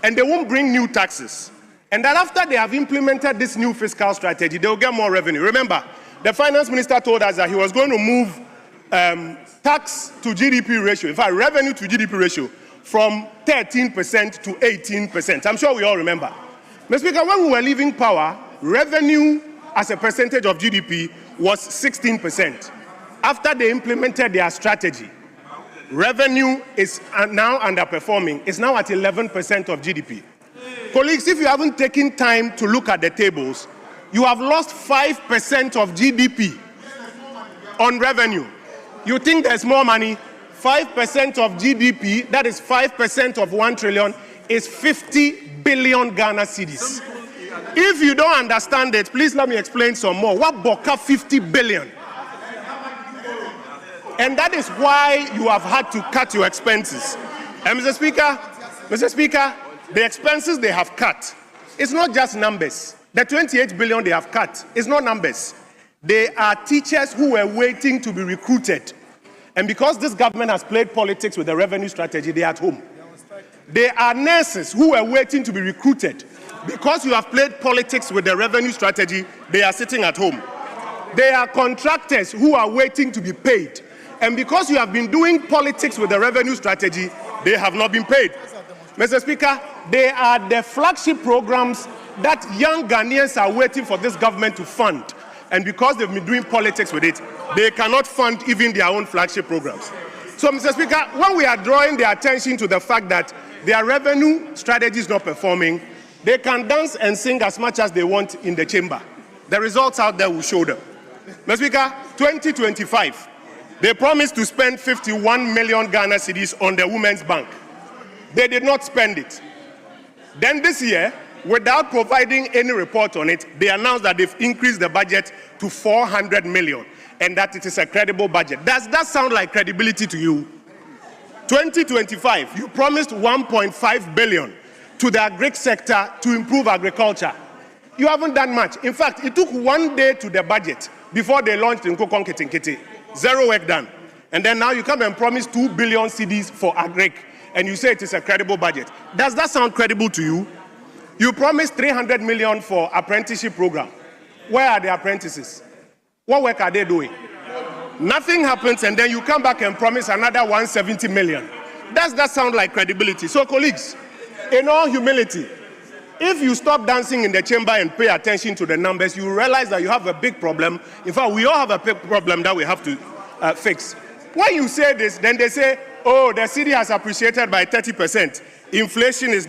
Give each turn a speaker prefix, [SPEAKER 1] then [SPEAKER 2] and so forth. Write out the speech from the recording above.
[SPEAKER 1] and they won't bring new taxes. And that after they have implemented this new fiscal strategy, they will get more revenue. Remember, the finance minister told us that he was going to move tax to GDP ratio, in fact, revenue to GDP ratio, from 13% to 18%. I'm sure we all remember. Mr. Speaker, when we were leaving power, revenue as a percentage of GDP was 16%. After they implemented their strategy, revenue is now underperforming. It's now at 11% of GDP. Colleagues, if you haven't taken time to look at the tables, you have lost 5% of GDP on revenue. You think there's more money? 5% of GDP, that is 5% of 1 trillion, is 50 billion Ghana cedis. If you don't understand it, please let me explain some more. What boka 50 billion? And that is why you have had to cut your expenses. And Mr. Speaker, the expenses they have cut, it's not just numbers. The 28 billion they have cut is not numbers. They are teachers who were waiting to be recruited. And because this government has played politics with the revenue strategy, they are at home. They are nurses who were waiting to be recruited. Because you have played politics with the revenue strategy, they are sitting at home. They are contractors who are waiting to be paid. And because you have been doing politics with the revenue strategy, they have not been paid. Mr. Speaker, they are the flagship programs that young Ghanaians are waiting for this government to fund. And because they've been doing politics with it, they cannot fund even their own flagship programs. So, Mr. Speaker, when we are drawing their attention to the fact that their revenue strategy is not performing, they can dance and sing as much as they want in the chamber. The results out there will show them. Mr. Speaker, 2025, they promised to spend 51 million Ghana cedis on the Women's Bank. They did not spend it. Then this year, without providing any report on it, they announced that they've increased the budget to 400 million and that it is a credible budget. Does that sound like credibility to you? 2025, you promised 1.5 billion to the agri sector to improve agriculture. You haven't done much. In fact, it took 1 day to the budget before they launched in Nkoko Nkrumah. Zero work done. And then now you come and promise 2 billion cedis for agri, and you say it is a credible budget. Does that sound credible to you? You promised 300 million for apprenticeship program. Where are the apprentices? What work are they doing? Nothing happens, and then you come back and promise another 170 million. Does that sound like credibility? So, colleagues, in all humility, if you stop dancing in the chamber and pay attention to the numbers, you realize that you have a big problem. In fact, we all have a big problem that we have to fix. When you say this, then they say, oh, the cedi has appreciated by 30%. Inflation is